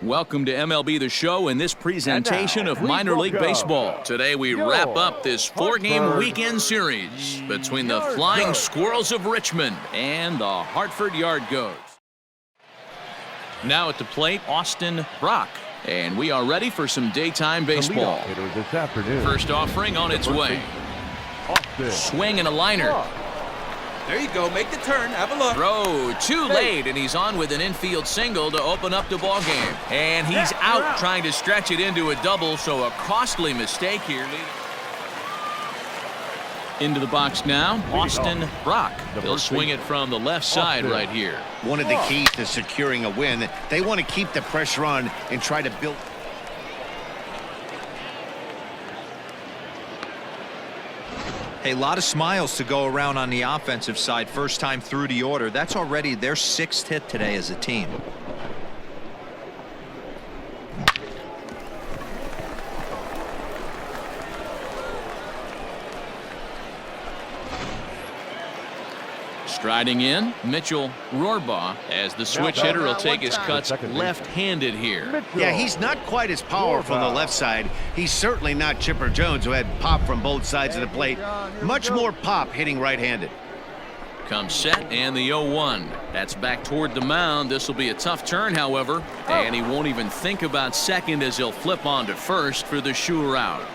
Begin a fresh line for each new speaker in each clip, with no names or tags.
Welcome to MLB The Show and this presentation of minor league baseball. Today we wrap up this 4-game weekend series between the Flying Squirrels of Richmond and the Hartford Yard Goats. Now at the plate, Austin Brock. And we are ready for some daytime baseball. First offering on its way. Swing and a liner.
There you go. Make the turn. Have a look.
Throw too late, and he's on with an infield single to open up the ball game. And he's out trying to stretch it into a double, so a costly mistake here. Into the box now, Austin Brock. He'll swing it from the left side right here.
One of the keys to securing a win, they want to keep the pressure on and try to build.
A lot of smiles to go around on the offensive side. First time through the order. That's already their 6th hit today as a team.
Striding in, Mitchell Rohrbaugh, as the switch hitter will take his cuts left-handed here.
Yeah, he's not quite as powerful on the left side. He's certainly not Chipper Jones, who had pop from both sides of the plate. Much more pop hitting right-handed.
Comes set and the 0-1. That's back toward the mound. This will be a tough turn, however, and he won't even think about second as he'll flip on to first for the sure out.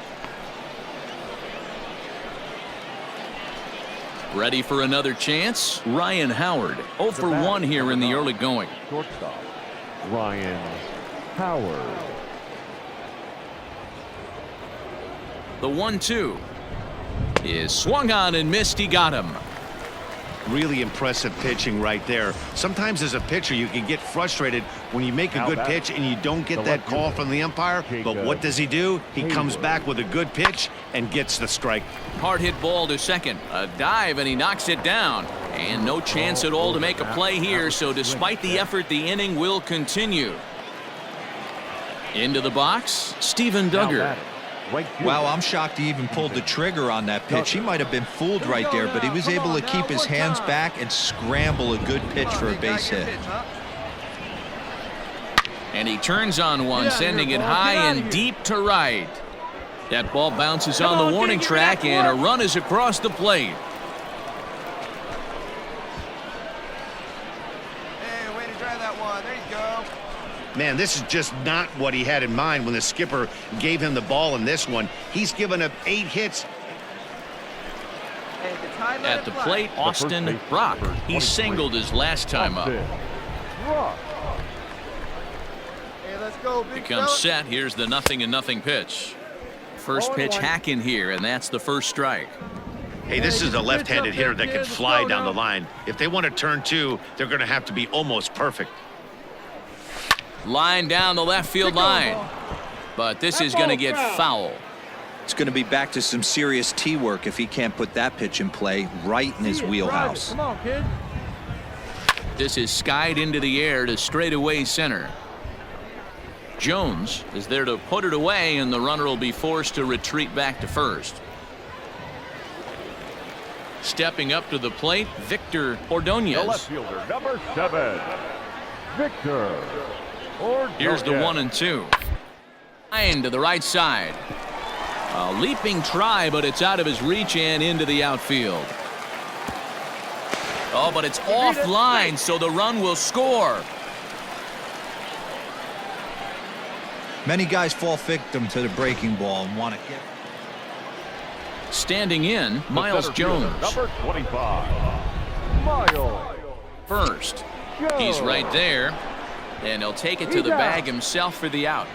Ready for another chance? Ryan Howard, 0 for 1 here in the early going.
Shortstop, Ryan Howard.
The 1-2 is swung on and missed. He got him.
Really impressive pitching right there. Sometimes as a pitcher you can get frustrated when you make a good pitch and you don't get that call from the umpire. But what does he do? He comes back with a good pitch and gets the strike.
Hard hit ball to second. A dive and he knocks it down. And no chance at all to make a play here. So despite the effort, the inning will continue. Into the box, Steven Duggar.
Wow, I'm shocked he even pulled the trigger on that pitch. He might have been fooled right there, but he was able to keep his hands back and scramble a good pitch for a base hit.
And he turns on one, sending it high and deep to right. That ball bounces on the warning track, and a run is across the plate.
Hey, way to drive that one. There you go.
Man, this is just not what he had in mind when the skipper gave him the ball in this one. He's given up 8 hits.
At the plate, Austin Brock. He singled his last time up. Becomes set. Here's the 0-0 pitch. First pitch hacking here, and that's the first strike.
Hey, this is a left-handed hitter that can fly down the line. If they want to turn 2, they're going to have to be almost perfect.
Line down the left field line. But this is going to get foul.
It's going to be back to some serious tee work if he can't put that pitch in play right in his wheelhouse.
Come on, kid.
This is skied into the air to straightaway center. Jones is there to put it away, and the runner will be forced to retreat back to first. Stepping up to the plate, Victor Ordonez.
The left fielder, number 7, Victor Ordonez.
Here's the 1-2. Line to the right side. A leaping try, but it's out of his reach and into the outfield. Oh, but it's offline, so the run will score.
Many guys fall victim to the breaking ball and want to get.
Standing in, Miles Jones.
Number 25, Miles.
First. He's right there, and he'll take it to the bag himself for the out.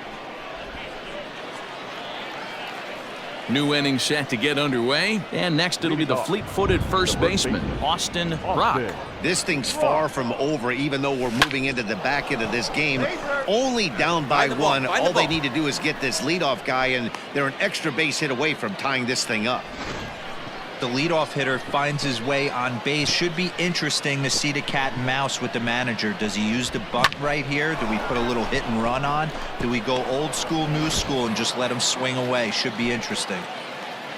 New inning set to get underway, and next it'll be the fleet-footed first baseman, Austin Brock.
This thing's far from over, even though we're moving into the back end of this game. Only down by 1. All they need to do is get this leadoff guy, and they're an extra base hit away from tying this thing up.
The leadoff hitter finds his way on base. Should be interesting to see the cat and mouse with the manager. Does he use the bunt right here? Do we put a little hit and run on? Do we go old school, new school, and just let him swing away? Should be interesting.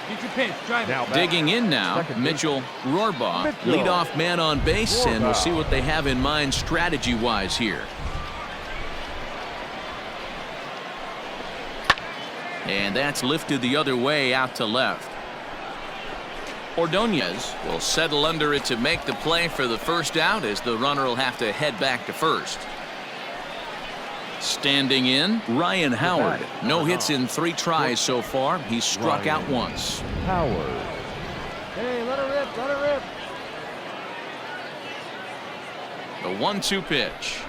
Get your pitch. Drive it.
Digging in now, Mitchell Rohrbaugh, leadoff man on base, and we'll see what they have in mind strategy-wise here. And that's lifted the other way out to left. Ordonez will settle under it to make the play for the first out, as the runner will have to head back to first. Standing in, Ryan Howard. No hits in 3 tries so far. He's struck out once.
Howard.
Hey, let her rip, let her rip.
The 1-2 pitch.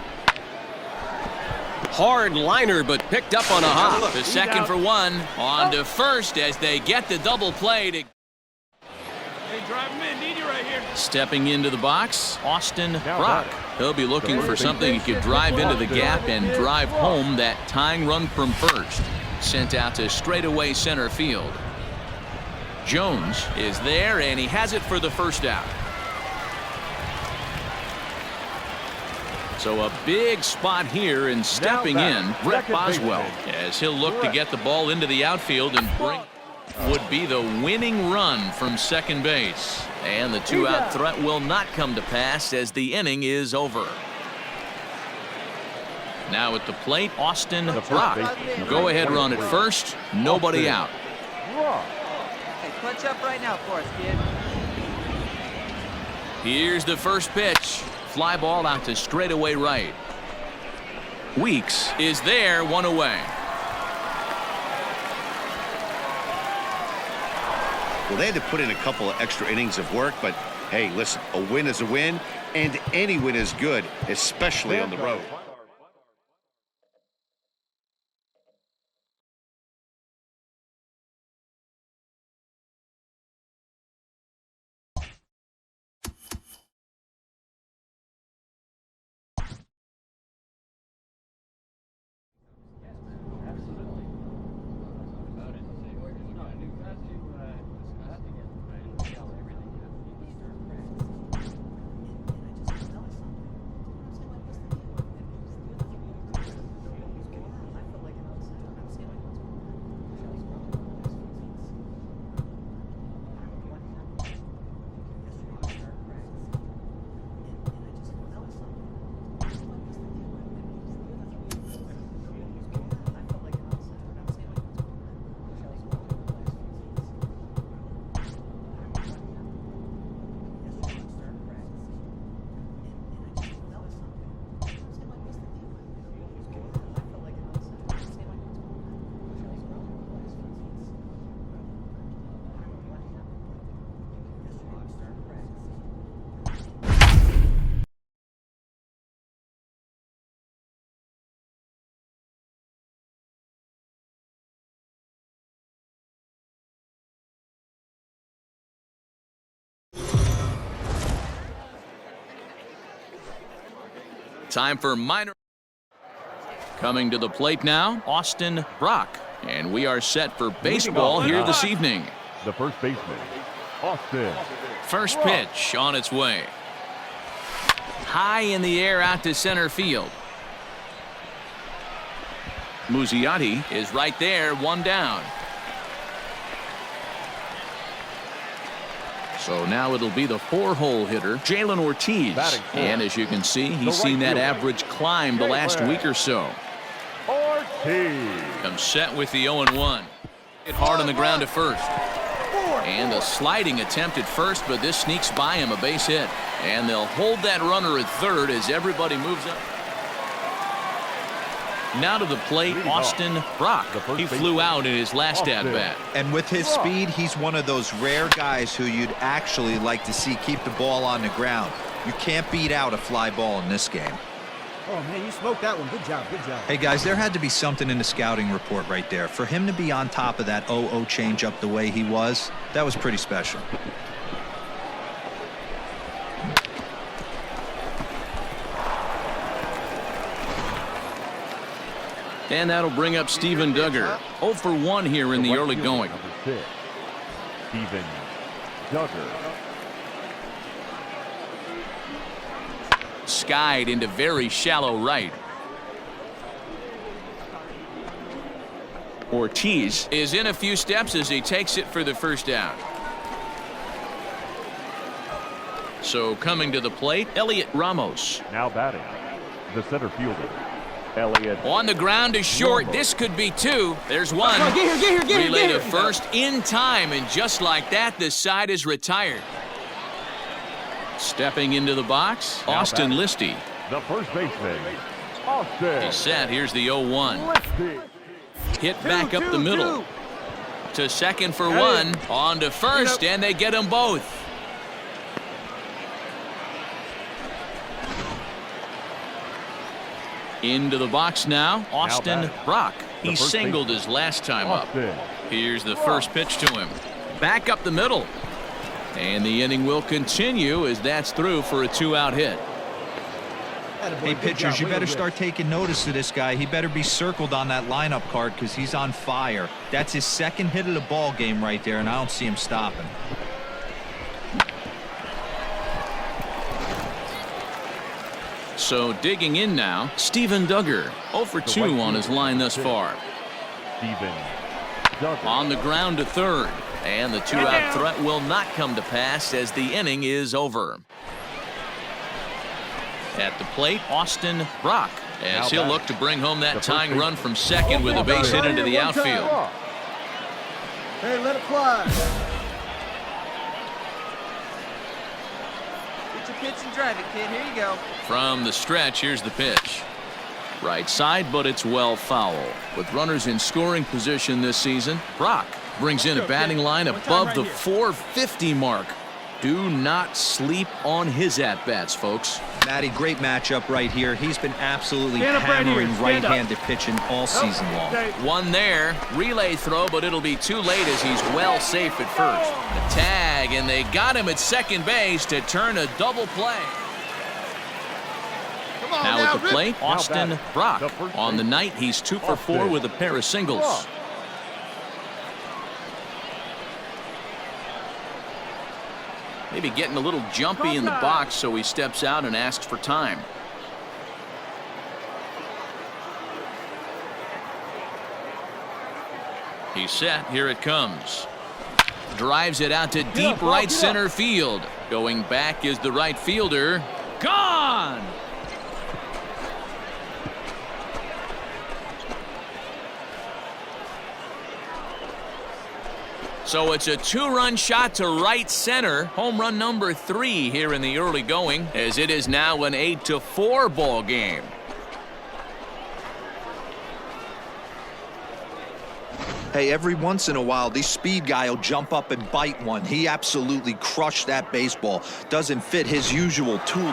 Hard liner, but picked up on a hop.
The second for one. On to first as they get the double play.
Hey, drive him in. Need you right here.
Stepping into the box, Austin Brock. He'll be looking for something he could drive into the gap and drive home that tying run from first. Sent out to straightaway center field. Jones is there, and he has it for the first out. So a big spot here, and stepping in, Brett Boswell, as he'll look to get the ball into the outfield and bring would be the winning run from second base. And the 2-out threat will not come to pass as the inning is over. Now at the plate, Austin Brock. Go-ahead run at first, nobody out.
Hey, punch up right now for us, kid.
Here's the first pitch. Fly ball out to straightaway right. Weeks is there, 1 away.
Well, they had to put in a couple of extra innings of work, but hey, listen, a win is a win, and any win is good, especially on the road.
Time for minor. Coming to the plate now, Austin Brock. And we are set for baseball here this evening.
The first baseman, Austin.
First pitch on its way. High in the air out to center field. Muzziotti is right there, 1 down. So now it'll be the 4-hole hitter, Jalen Ortiz. And as you can see, he's seen that average climb the last week or so.
Ortiz.
Comes set with the 0-1. Hit hard on the ground at first. And a sliding attempt at first, but this sneaks by him, a base hit. And they'll hold that runner at third as everybody moves up. Now to the plate, Austin Brock. He flew out in his last at-bat.
And with his speed, he's one of those rare guys who you'd actually like to see keep the ball on the ground. You can't beat out a fly ball in this game.
Oh, man, you smoked that one. Good job, good job.
Hey, guys, there had to be something in the scouting report right there. For him to be on top of that 0-0 changeup the way he was, that was pretty special.
And that'll bring up Steven Duggar. 0 for 1 here in the early going.
Number 6, Steven Duggar.
Skied into very shallow right. Ortiz is in a few steps as he takes it for the first out. So coming to the plate, Elliot Ramos.
Now batting, the center fielder, Elliott.
On the ground is short. This could be two. There's one.
Come on, get here.
Relay to first in time, and just like that, the side is retired. Stepping into the box, Austin Listy.
The first baseman, Austin.
He's set. Here's the 0-1.
Listy.
Hit back up the middle. To second for one. On to first, and they get them both. Into the box now, Austin Brock. He singled his last time up. Here's the first pitch to him. Back up the middle. And the inning will continue as that's through for a 2-out hit.
Hey, pitchers, you better start taking notice of this guy. He better be circled on that lineup card because he's on fire. That's his second hit of the ball game right there, and I don't see him stopping.
So digging in now, Steven Duggar. 0 for 2 on his line thus far.
Steven Duggar.
On the ground to third. And the 2-out threat will not come to pass as the inning is over. At the plate, Austin Brock, as he'll look to bring home that tying run from second with a base hit into the outfield.
Hey, let it fly. Get your pitch and drive it, kid. Here you go.
From the stretch, here's the pitch. Right side, but it's well foul. With runners in scoring position this season, Brock brings in a batting line above the 450 mark. Do not sleep on his at-bats, folks.
Matty, great matchup right here. He's been absolutely hammering right-handed pitching all season long.
One there. Relay throw, but it'll be too late as he's well safe at first. The tag, and they got him at second base to turn a double play. Now at the plate, Austin Brock. On the night, he's 2 for 4 with a pair of singles. Maybe getting a little jumpy in the box, so he steps out and asks for time. He's set. Here it comes. Drives it out to deep right center field. Going back is the right fielder. Gone! So it's a 2-run shot to right center. Home run number 3 here in the early going, as it is now an 8-4 ball game.
Hey, every once in a while, this speed guy will jump up and bite one. He absolutely crushed that baseball. Doesn't fit his usual tool.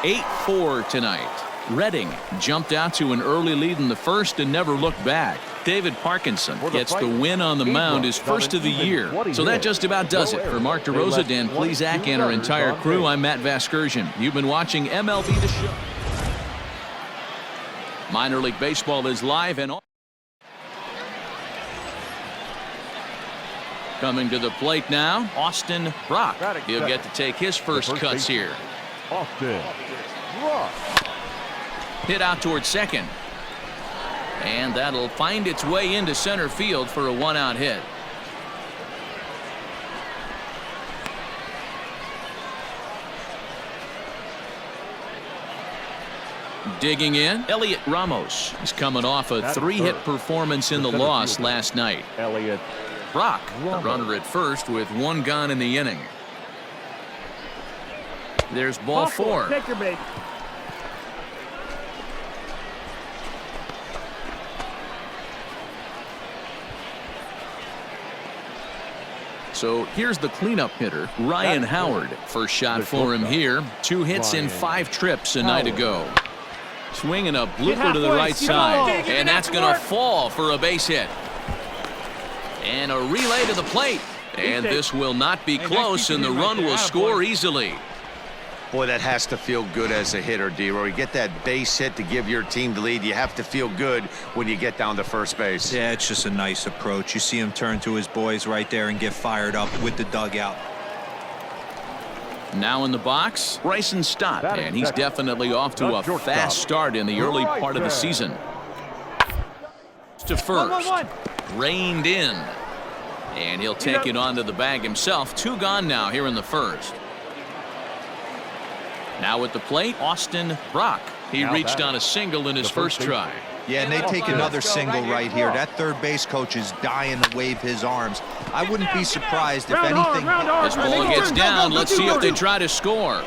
8-4 tonight. Redding jumped out to an early lead in the first and never looked back. David Parkinson gets the win on the mound, his first of the year. So that just about does it. For Mark DeRosa, Dan Plesac, and our entire crew, I'm Matt Vasgersian. You've been watching MLB The Show. Minor League Baseball is live and on. Coming to the plate now, Austin Brock. He'll get to take his first cuts here.
Austin Brock.
Hit out towards second. And that'll find its way into center field for a 1-out hit. Digging in, Elliott Ramos. He's coming off a 3-hit performance in the loss last night.
Elliott
Brock, the runner at first with 1 gone in the inning. There's ball 4.
Take your bait.
So here's the cleanup hitter, Ryan Howard. First shot for him here. 2 hits in 5 trips a night ago. Swinging a blooper to the right side. And that's going to fall for a base hit. And a relay to the plate. And this will not be close, and the run will score easily.
Boy, that has to feel good as a hitter, D-Roy. You get that base hit to give your team the lead. You have to feel good when you get down to first base.
Yeah, it's just a nice approach. You see him turn to his boys right there and get fired up with the dugout.
Now in the box, Bryson Stott, and he's definitely off to a fast start in the early part of the season. To first, reined in, and he'll take it onto the bag himself. 2 gone now here in the first. Now at the plate, Austin Brock. He reached on a single in his first try.
Yeah, and they take another single right here. That third base coach is dying to wave his arms. I wouldn't be surprised if anything.
This ball gets down. Let's see if they try to score.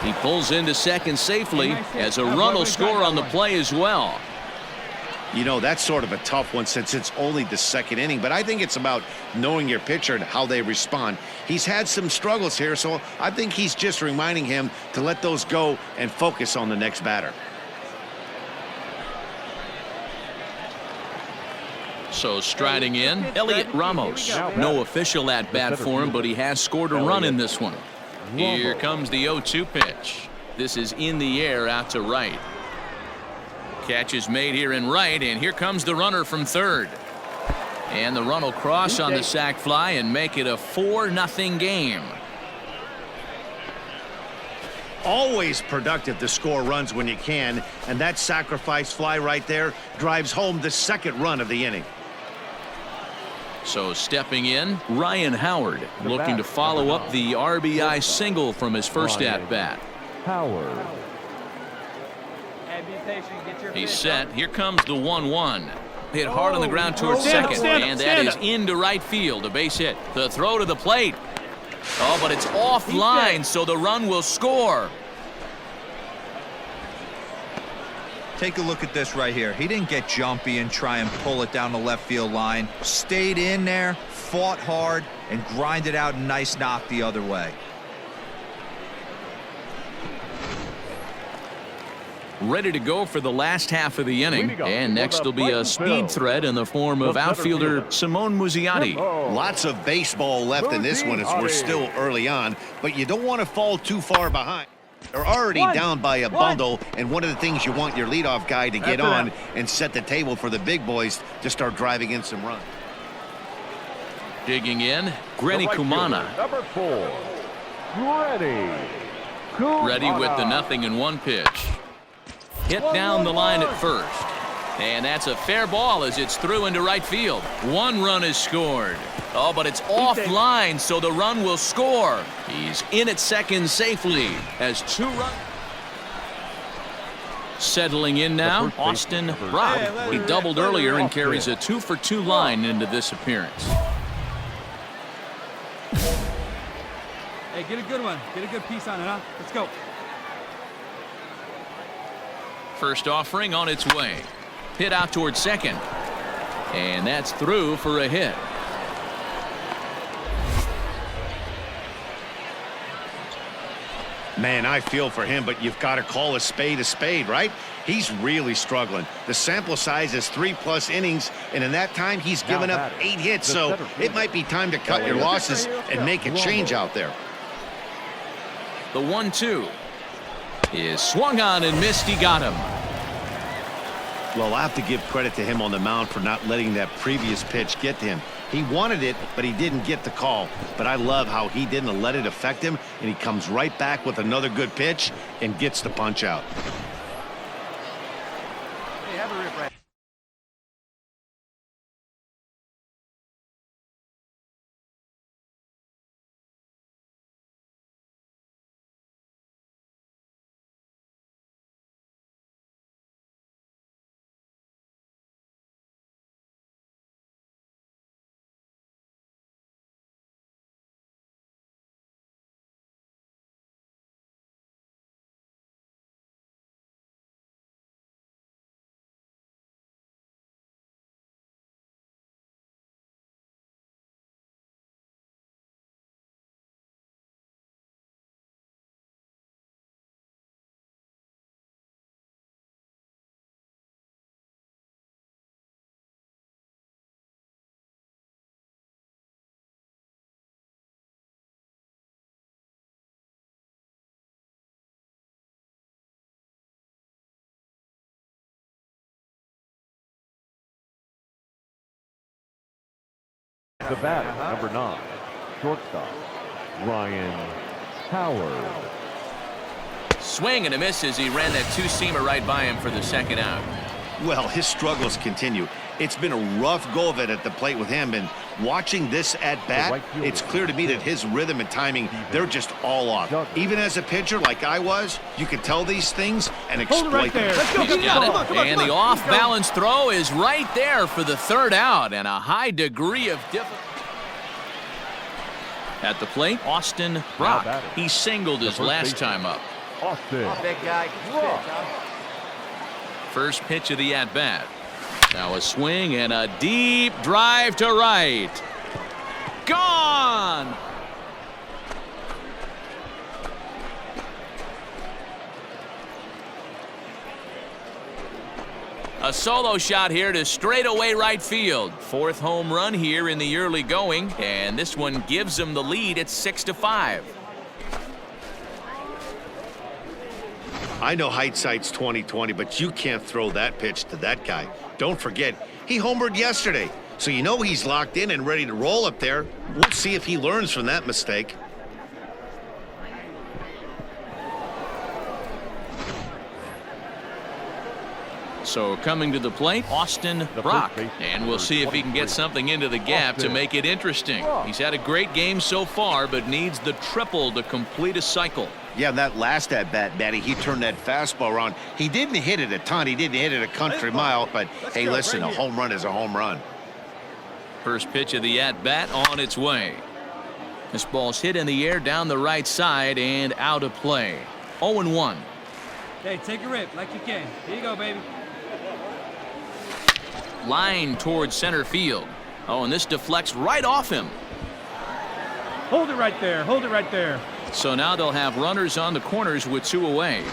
He pulls into second safely as a run will score on the play as well.
You know, that's sort of a tough one since it's only the second inning, but I think it's about knowing your pitcher and how they respond. He's had some struggles here, so I think he's just reminding him to let those go and focus on the next batter.
So striding in, Elliot Ramos. No official at bat for him, but he has scored a run in this one. Here comes the 0-2 pitch. This is in the air out to right. Catch is made here in right, and here comes the runner from third. And the run will cross on the sac fly and make it a 4-0 game.
Always productive to score runs when you can, and that sacrifice fly right there drives home the second run of the inning.
So stepping in, Ryan Howard looking to follow up the RBI single from his first at-bat.
Howard.
He's set. Here comes the 1-1. Hit hard on the ground towards second, and that is into right field. A base hit. The throw to the plate. Oh, but it's offline, so the run will score.
Take a look at this right here. He didn't get jumpy and try and pull it down the left field line. Stayed in there, fought hard, and grinded out a nice knock the other way.
Ready to go for the last half of the inning. And next will be a speed threat in the form of outfielder Simone Muzziotti.
Lots of baseball left in this one as we're still early on, but you don't want to fall too far behind. They're already down by a bundle, and one of the things you want your leadoff guy to get on and set the table for the big boys to start driving in some runs.
Digging in, Grenny Kumana.
Number 4,
Ready with the 0-1 pitch. Hit down the line at first. And that's a fair ball as it's through into right field. One run is scored. Oh, but it's offline, so the run will score. He's in at second safely as 2 runs. Settling in now, Austin Robb. He doubled earlier and carries a 2-for-2 line into this appearance.
Hey, get a good one. Get a good piece on it, huh? Let's go.
First offering on its way. Hit out towards second. And that's through for a hit.
Man, I feel for him, but you've got to call a spade, right? He's really struggling. The sample size is 3+ innings, and in that time, he's given up 8 hits, so it might be time to cut your losses and make a change out there.
The 1-2 is swung on and missed. He got him.
Well, I have to give credit to him on the mound for not letting that previous pitch get to him. He wanted it, but he didn't get the call. But I love how he didn't let it affect him, and he comes right back with another good pitch and gets the punch out.
Hey, have a rip right.
The batter, number 9, shortstop, Ryan Howard.
Swing and a miss as he ran that 2-seamer right by him for the second out.
Well, his struggles continue. It's been a rough go of it at the plate with him, and watching this at bat, it's clear to me that his rhythm and timing, they're just all off. Even as a pitcher like I was, you can tell these things and exploit them.
He's got it. And the off-balance throw is right there for the third out, and a high degree of difficulty. At the plate, Austin Brock. He singled his last time up.
Austin.
Big guy.
First pitch of the at-bat. Now a swing and a deep drive to right. Gone! A solo shot here to straightaway right field. Fourth home run here in the early going, and this one gives them the lead at 6-5.
I know hindsight's 20/20, but you can't throw that pitch to that guy. Don't forget, he homered yesterday, so you know he's locked in and ready to roll up there. We'll see if he learns from that mistake.
So coming to the plate, Austin Brock. And we'll see if he can get something into the gap to make it interesting. He's had a great game so far, but needs the triple to complete a cycle.
Yeah, that last at-bat, Matty, he turned that fastball around. He didn't hit it a ton. He didn't hit it a country mile, but hey, listen, a home run is a home run.
First pitch of the at-bat on its way. This ball's hit in the air down the right side and out of play. 0-1.
Hey, take a rip like you can. Here you go, baby.
Line towards center field. Oh, and this deflects right off him.
Hold it right there. Hold it right there.
So now they'll have runners on the corners with 2 away.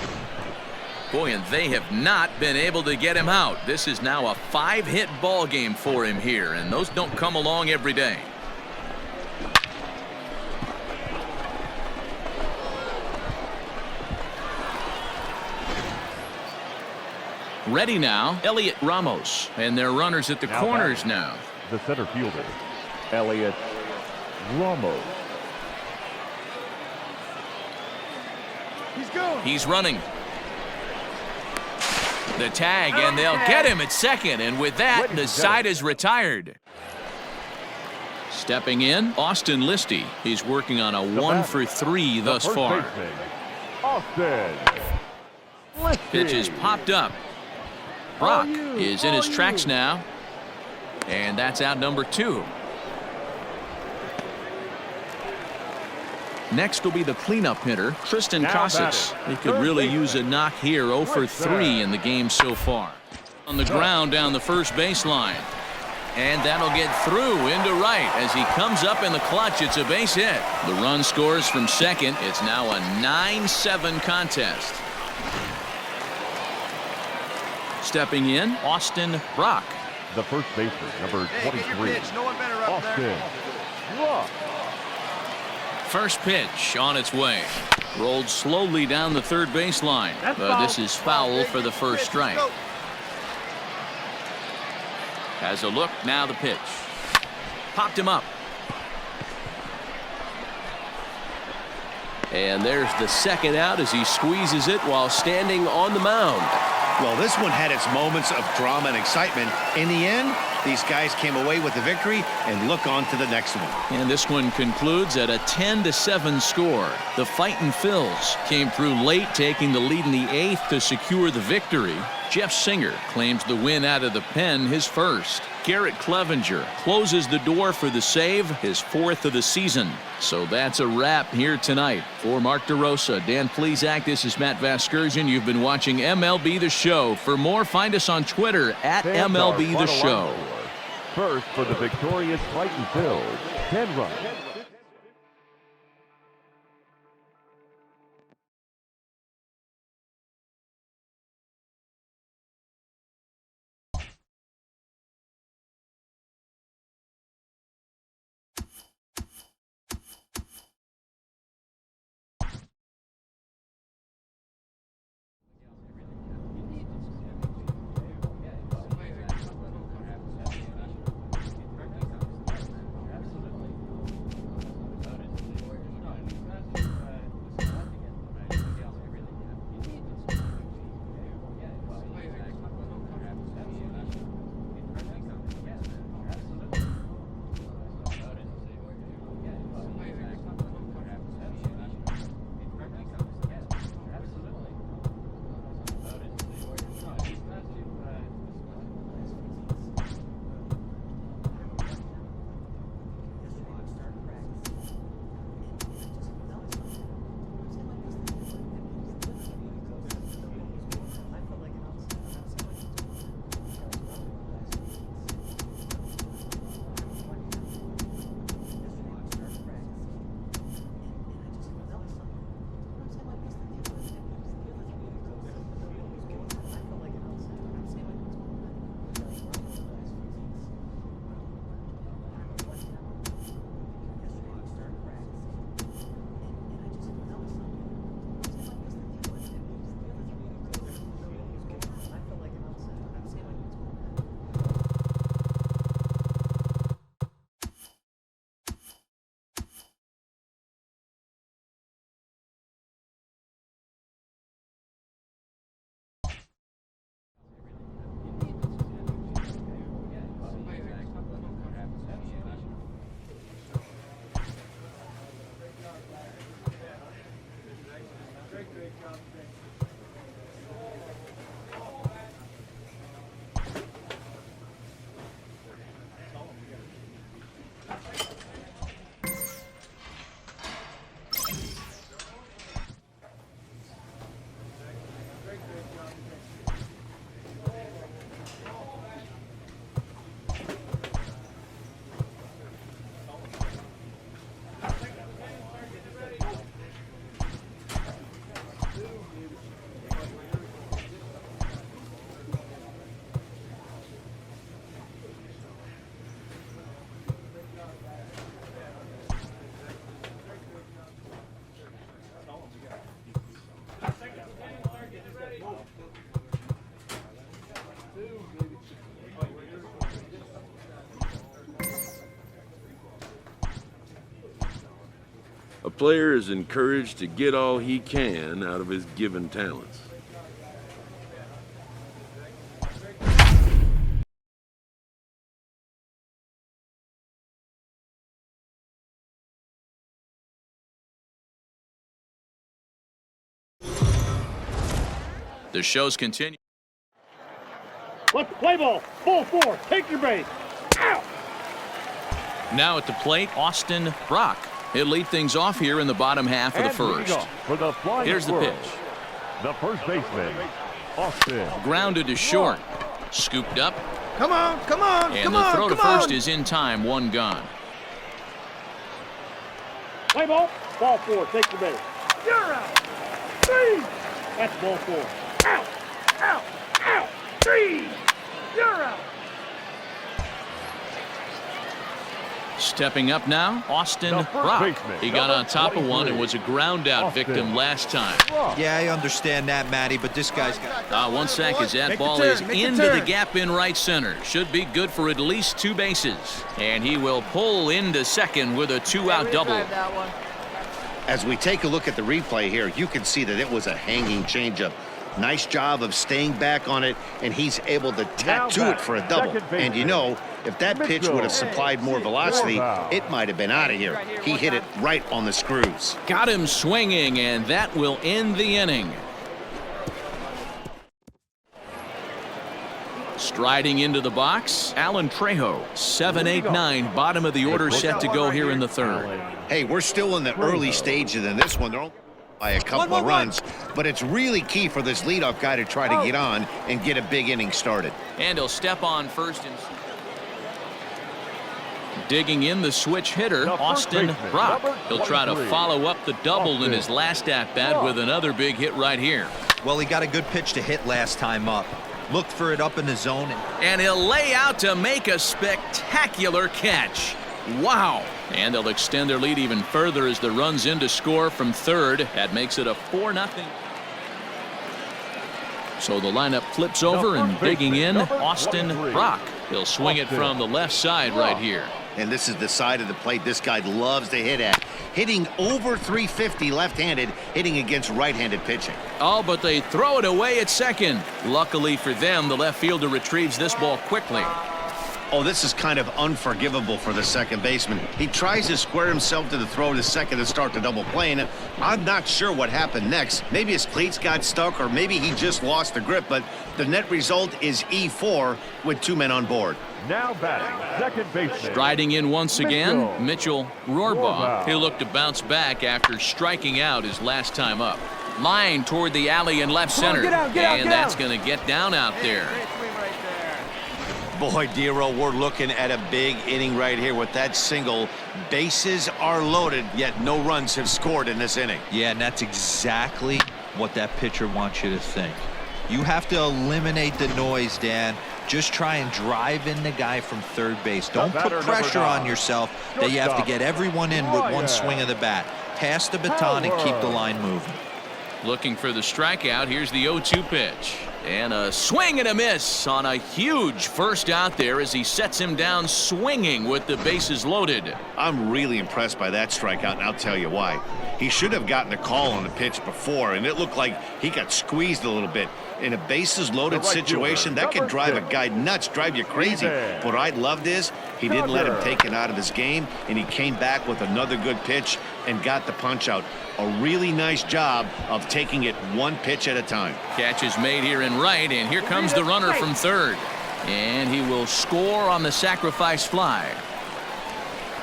Boy, and they have not been able to get him out. This is now a 5-hit ball game for him here, and those don't come along every day. Ready now, Elliot Ramos, and their runners at the corners now.
The center fielder, Elliot Ramos.
He's running. The tag, and they'll get him at second, and with that, the side is retired. Stepping in, Austin Listy. He's working on a 1 for 3 thus far.
Austin Listy.
Pitch is popped up. Brock is in his tracks now, and that's out number 2. Next will be the cleanup hitter, Tristan Casas. He could really use a knock here. 0 for 3 in the game so far. On the ground down the first baseline. And that'll get through into right as he comes up in the clutch. It's a base hit. The run scores from second. It's now a 9-7 contest. Stepping in, Austin Brock.
The first baseman, number 23, Austin Brock.
First pitch on its way. Rolled slowly down the third baseline. But this is foul for the first strike. Has a look, now the pitch. Popped him up. And there's the second out as he squeezes it while standing on the mound.
Well, this one had its moments of drama and excitement. In the end, these guys came away with the victory and look on to the next one.
And this one concludes at a 10-7 score. The Fightin' Phils came through late, taking the lead in the 8th to secure the victory. Jeff Singer claims the win out of the pen, his first. Garrett Clevenger closes the door for the save, his 4th of the season. So that's a wrap here tonight. For Mark DeRosa, Dan Plesac, this is Matt Vasgersian. You've been watching MLB The Show. For more, find us on Twitter at MLB The Show.
First for the victorious Fightin' Phils, 10 runs.
player is encouraged to get all he can out of his given talents.
The show's continue.
Let's play ball. Ball 4. Take your base. Out.
Now at the plate, Austin Brock. He'll lead things off here in the bottom half of the first.
For the flying
Here's the
squirrels,
pitch.
The first baseman, Austin.
Grounded to short. Scooped up.
Come on, come on,
And
come
the
on,
throw to
come
first
on.
is in time, one gone.
Play ball. Ball 4. Take your base. You're out. 3. That's ball 4. Out. Out. Out. 3. You're out.
Stepping up now, Austin
The first
Brock.
baseman,
He got
number
on top of one and
23,
was a ground out
Austin
victim last time.
Yeah, I understand that, Matty, but this guy's got...
One sec as that
Make the
ball
turn,
is
make the
into the
turn.
gap in right center. Should be good for at least 2 bases. And he will pull into second with a 2-out double.
Drive that one.
As we take a look at the replay here, you can see that it was a hanging changeup. Nice job of staying back on it, and he's able to tattoo it for a double. And you know, if that pitch would have supplied more velocity, it might have been out of here. He hit it right on the screws.
Got him swinging, and that will end the inning. Striding into the box, Alan Trejo. 7-8-9, bottom of the order set to go here in the third.
Hey, we're still in the early stages in this one. They're only by a couple of runs, but it's really key for this leadoff guy to try to get on and get a big inning started.
And he'll step on first and digging in the switch hitter, Austin Brock. He'll try to follow up the double in his last at-bat with another big hit right here.
Well, he got a good pitch to hit last time up. Looked for it up in the zone.
And he'll lay out to make a spectacular catch. Wow. And they'll extend their lead even further as the runs in to score from third. That makes it a 4-0. So the lineup flips over and digging in, Austin Brock. He'll swing it from the left side right here.
And this is the side of the plate this guy loves to hit at. Hitting over 350 left-handed, hitting against right-handed pitching.
Oh, but they throw it away at second. Luckily for them, the left fielder retrieves this ball quickly.
Oh, this is kind of unforgivable for the second baseman. He tries to square himself to the throw to second and start the double play. And I'm not sure what happened next. Maybe his cleats got stuck or maybe he just lost the grip, but the net result is E4 with 2 men on board.
Now batting, second baseman.
Striding in once again, Mitchell Rohrbaugh.
Rohrbaugh.
He'll look to bounce back after striking out his last time up. Line toward the alley in left center.
get out, get out,
and
get
that's
out.
going to get down out there.
Great swing right there.
Boy, Dero, we're looking at a big inning right here with that single. Bases are loaded, yet no runs have scored in this inning.
Yeah, and that's exactly what that pitcher wants you to think. You have to eliminate the noise, Dan. Just try and drive in the guy from third base. Don't put pressure on yourself that you have to get everyone in with one swing of the bat. Pass the baton and keep the line moving.
Looking for the strikeout. Here's the 0-2 pitch. And a swing and a miss on a huge first out there as he sets him down swinging with the bases loaded.
I'm really impressed by that strikeout, and I'll tell you why. He should have gotten a call on the pitch before, and it looked like he got squeezed a little bit. In a bases-loaded situation, that could drive a guy nuts, drive you crazy. What I loved is he didn't let him take it out of his game, and he came back with another good pitch and got the punch out. A really nice job of taking it one pitch at a time.
Catch is made here in right, and here comes the runner from third. And he will score on the sacrifice fly.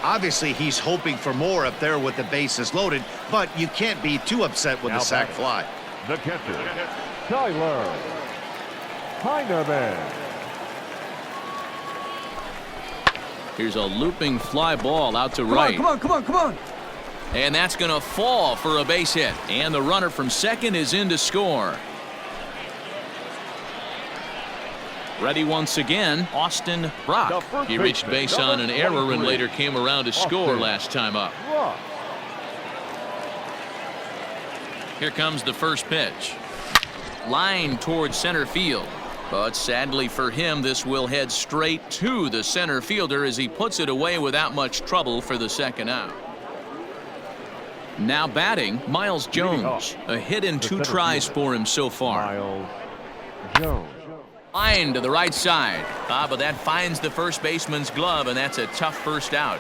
Obviously, he's hoping for more up there with the bases loaded, but you can't be too upset with the sac fly.
The catcher, Tyler Heineman.
Here's a looping fly ball out to right.
Come on, come on, come on.
And that's going to fall for a base hit. And the runner from second is in to score. Ready once again, Austin Brock. He reached base on an error and later came around to score last time up. Here comes the first pitch. Line towards center field. But sadly for him, this will head straight to the center fielder as he puts it away without much trouble for the second out. Now batting, Miles Jones. A hit in 2 tries for him so far.
Miles Jones.
Line to the right side. But that finds the first baseman's glove, and that's a tough first out.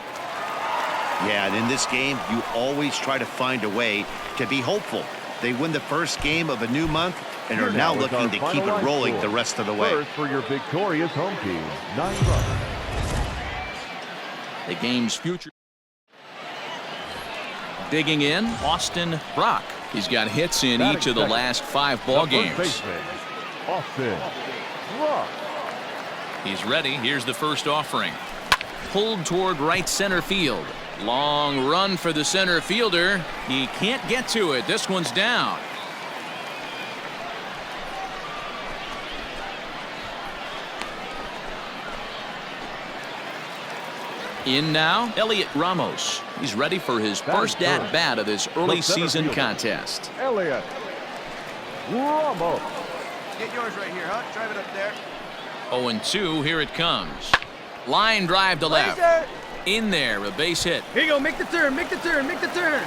Yeah, and in this game, you always try to find a way to be hopeful. They win the first game of a new month and are now looking to keep it rolling the rest of the way.
First for your victorious home team, 9 runs.
The game's future. Digging in, Austin Brock. He's got hits in each of the last 5 ball games.
Austin Brock.
He's ready. Here's the first offering. Pulled toward right center field. Long run for the center fielder. He can't get to it. This one's down. In now, Elliot Ramos. He's ready for his first at-bat of this early season contest.
Elliot Ramos.
Get yours right here, huh? Drive it up there.
0-2, here it comes. Line drive to left. In there, a base hit.
Here you go, make the turn, make the turn, make the turn.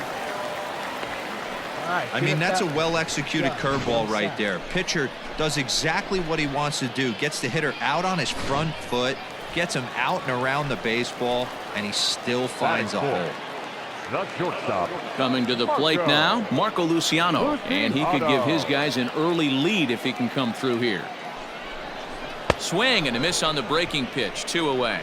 I mean, that's a well-executed curveball right there. Pitcher does exactly what he wants to do. Gets the hitter out on his front foot, gets him out and around the baseball, and he still finds a hole.
The shortstop.
Coming to the plate now, Marco Luciano. And he could give his guys an early lead if he can come through here. Swing and a miss on the breaking pitch. 2 away.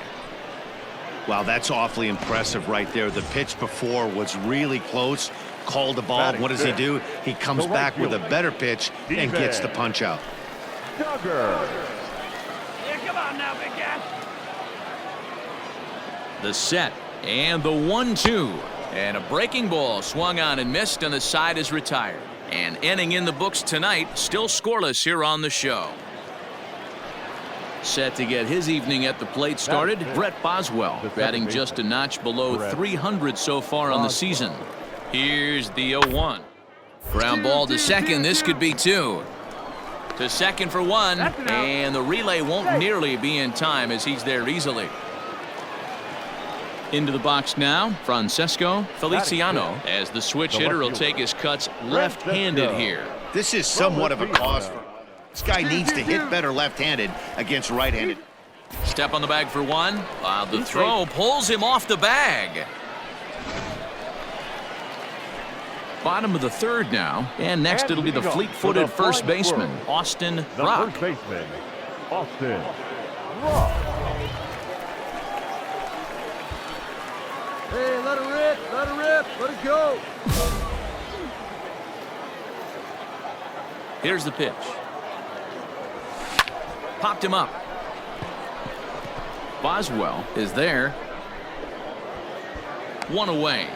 Wow, that's awfully impressive right there. The pitch before was really close. Called the ball. What does he do? He comes back with a better pitch and gets the punch out.
Duggar.
Yeah, come on now, big guy.
The set and the 1-2. And a breaking ball swung on and missed, and the side is retired. And inning in the books tonight, still scoreless here on the show. Set to get his evening at the plate started, Brett Boswell, batting just a notch below 300 so far on the season. Here's the 0-1. Ground ball to second. This could be 2. To second for 1, and the relay won't nearly be in time as he's there easily. Into the box now, Francesco Feliciano, as the switch hitter will take his cuts left-handed here.
This is somewhat of a cause. This guy needs to hit better left-handed against right-handed.
Step on the bag for 1. The throw pulls him off the bag. Bottom of the 3rd now, and next it'll be the fleet-footed first baseman, Austin Brock.
First baseman, Austin Brock.
Hey, let it rip, let it go.
Here's the pitch. Popped him up. Boswell is there. 1 away.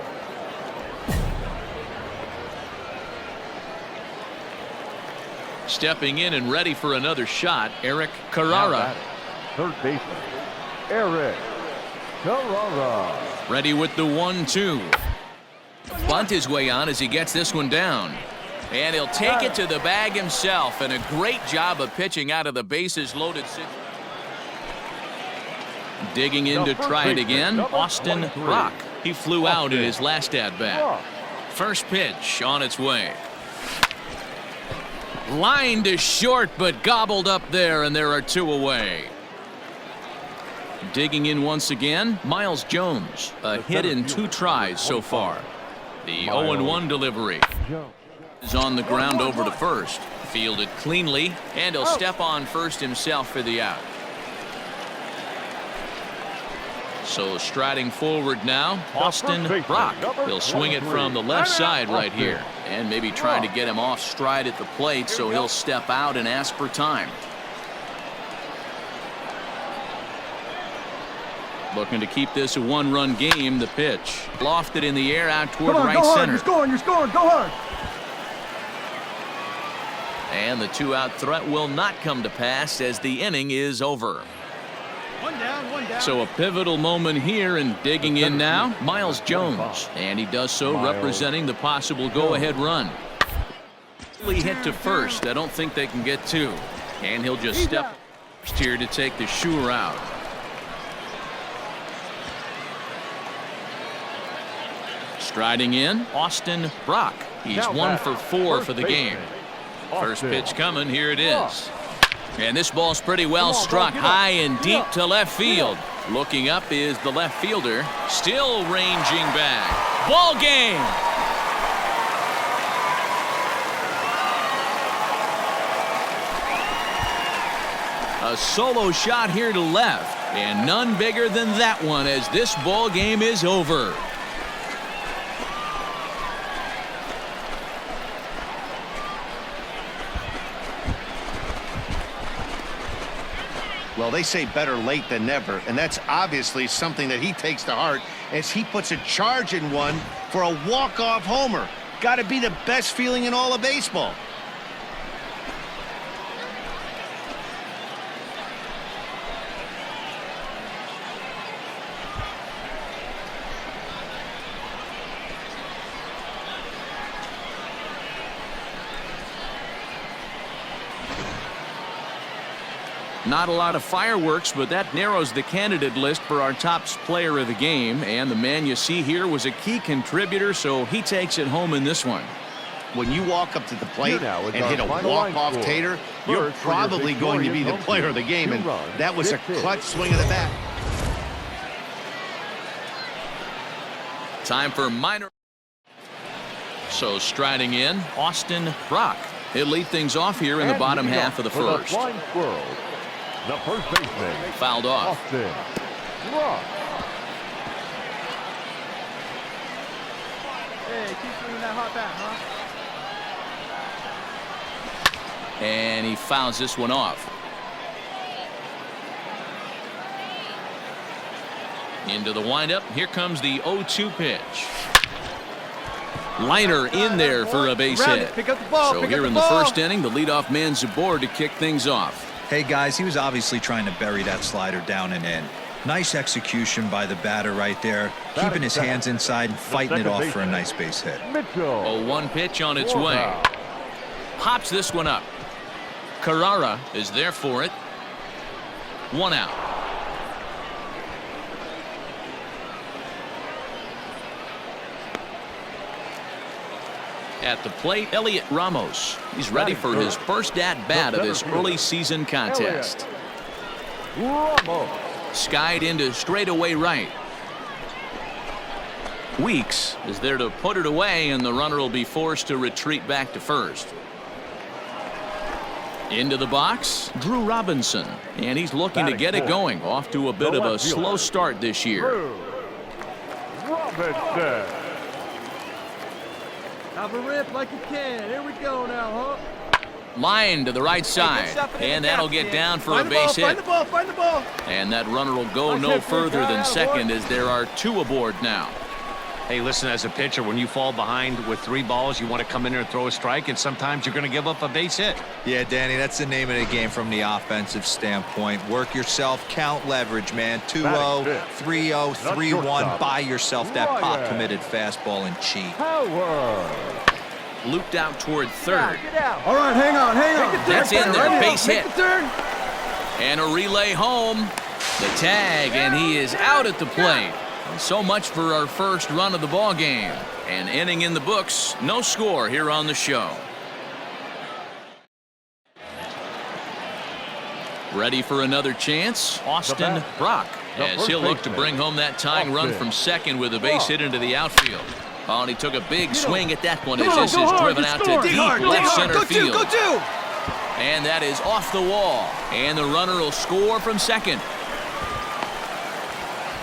Stepping in and ready for another shot, Eric Carrara.
Third baseman, Eric Carrara.
Ready with the 1-2. Bunt his way on as he gets this one down. And he'll take it to the bag himself, and a great job of pitching out of the bases loaded. Digging in to try it again, Austin Brock. He flew out in his last at-bat. First pitch on its way. Line to short, but gobbled up there, and there are 2 away. Digging in once again, Miles Jones. A hit in 2 tries so far. The 0-1 delivery is on the ground over to first. Fielded cleanly, and he'll step on first himself for the out. So striding forward now, Austin Brock. He'll swing it from the left side right here, and maybe trying to get him off stride at the plate, so he'll step out and ask for time. Looking to keep this a 1-run game. The pitch lofted in the air out toward right center.
You're scoring, go hard.
And the 2-out threat will not come to pass as the inning is over.
One down.
So a pivotal moment here, and digging in now, Miles Jones. And he does so representing the possible go-ahead run. Hit to first. I don't think they can get 2. And he'll just step here to take the sure out. Striding in, Austin Brock. He's 1 for 4 for the game. First pitch coming. Here it is. And this ball's pretty well struck high and deep to left field. Looking up is the left fielder. Still ranging back. Ball game. A solo shot here to left. And none bigger than that one as this ball game is over.
Well, they say better late than never, and that's obviously something that he takes to heart as he puts a charge in one for a walk-off homer. Got to be the best feeling in all of baseball.
Not a lot of fireworks, but that narrows the candidate list for our top player of the game. And the man you see here was a key contributor, so he takes it home in this one.
When you walk up to the plate and hit a walk-off tater, you're probably going to be the player of the game, and that was a clutch swing of the bat.
Time for minor. So striding in, Austin Brock. He'll lead things off here in the bottom half of the first.
The first baseman.
Fouled off.
Austin Brock.
Hey, keep swinging that hot bat, huh?
And he fouls this one off. Into the windup. Here comes the 0-2 pitch. Liner in there for a base hit.
Pick up the ball.
So here in the first inning, the leadoff man's aboard to kick things off.
Hey, guys, he was obviously trying to bury that slider down and in. Nice execution by the batter right there, keeping his hands inside and fighting it off for a nice base hit.
A 1 pitch on its way. Hops this one up. Carrara is there for it. 1 out. At the plate, Elliot Ramos. He's ready for his first at-bat of this early season contest. Skied into straightaway right. Weeks is there to put it away, and the runner will be forced to retreat back to first. Into the box, Drew Robinson, and he's looking to get it going. Off to a bit of a slow start this year.
Robinson.
Have a rip like you can. Here we go now, huh?
Line to the right side, and that'll get down for a base hit.
Find the ball, find the ball.
And that runner will go no further than second as there are 2 aboard now.
Hey, listen, as a pitcher, when you fall behind with 3 balls, you want to come in there and throw a strike, and sometimes you're going to give up a base hit.
Yeah, Danny, that's the name of the game from the offensive standpoint. Work yourself, count leverage, man. 2-0, 3-0, 3-1. Buy yourself that pop-committed fastball and cheat.
Looped out toward third.
All right, hang on.
That's in there, base hit. And a relay home. The tag, and he is out at the plate. So much for our first run of the ball game. An inning in the books, no score here on the show. Ready for another chance, Austin Brock, as he'll look to bring home that tying run from second with a base hit into the outfield. Oh, and he took a big swing at that one as this is driven out to deep left center field. And that is off the wall, and the runner will score from second.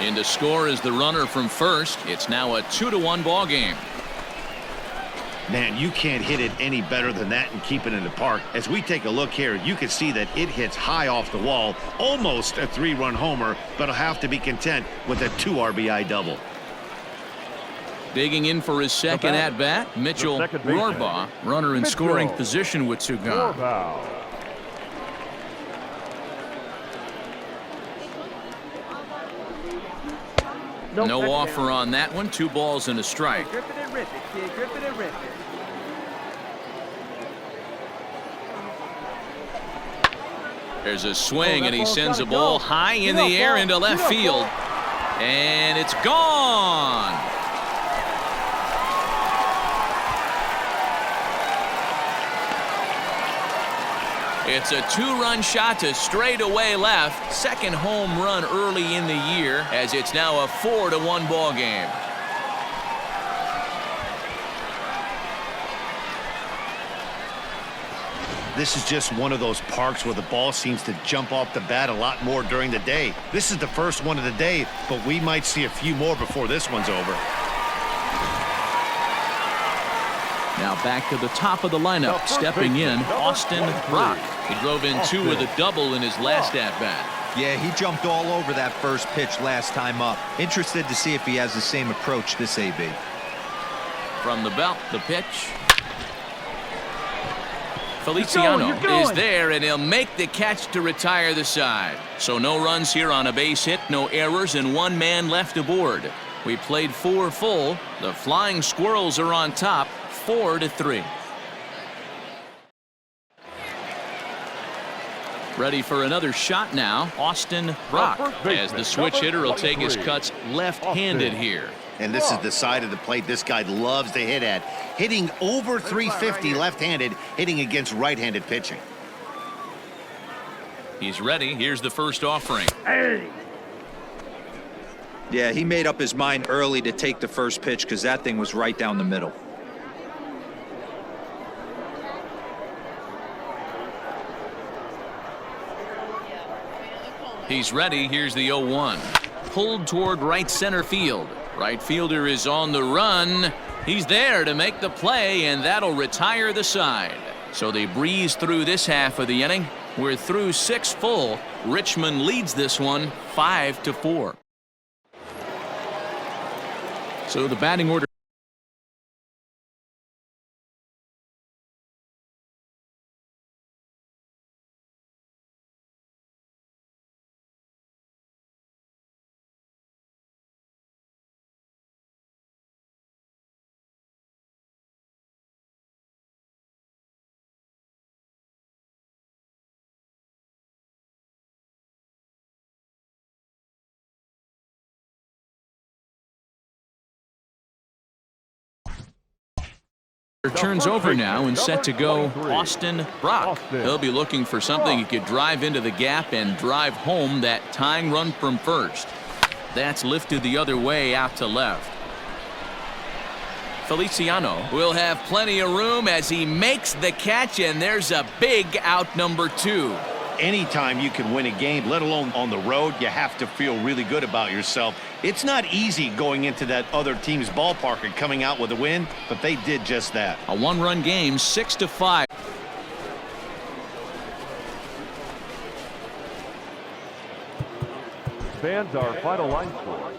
In to score is the runner from first. It's now a 2-1 ball game.
Man, you can't hit it any better than that and keep it in the park. As we take a look here, you can see that it hits high off the wall, almost a 3-run homer, but he'll have to be content with a 2 RBI double.
Digging in for his second at-bat, Mitchell Rohrbaugh, runner in scoring position with 2 gone. No offer on that one. 2 balls and a strike.
Grip it and rip it, kid. Grip it and rip it.
There's a swing, and he sends a ball high in the air into left field. And it's gone. It's a 2-run shot to straightaway left. Second home run early in the year, as it's now a 4-1 ball game.
This is just one of those parks where the ball seems to jump off the bat a lot more during the day. This is the first one of the day, but we might see a few more before this one's over.
Now back to the top of the lineup, stepping in, Austin Brock. He drove in 2 with a double in his last at-bat.
Yeah, he jumped all over that first pitch last time up. Interested to see if he has the same approach this AB.
From the belt, the pitch. Feliciano is there, and he'll make the catch to retire the side. So no runs here on a base hit, no errors, and 1 man left aboard. We played 4 full. The Flying Squirrels are on top, 4-3. Ready for another shot now, Austin Brock, as the switch hitter will take his cuts left-handed here.
And this is the side of the plate this guy loves to hit at. Hitting over 350 left-handed, hitting against right-handed pitching.
He's ready. Here's the first offering.
Yeah, he made up his mind early to take the first pitch because that thing was right down the middle.
He's ready. Here's the 0-1. Pulled toward right center field. Right fielder is on the run. He's there to make the play, and that'll retire the side. So they breeze through this half of the inning. We're through 6 full. Richmond leads this one 5-4. So the batting order. Turns over now and set to go Austin Brock. He'll be looking for something he could drive into the gap and drive home that tying run from first. That's lifted the other way out to left. Feliciano will have plenty of room as he makes the catch, and there's a big out number 2.
Anytime you can win a game, let alone on the road, you have to feel really good about yourself. It's not easy going into that other team's ballpark and coming out with a win, but they did just that.
A 1-run game, 6-5.
Stands our final line score.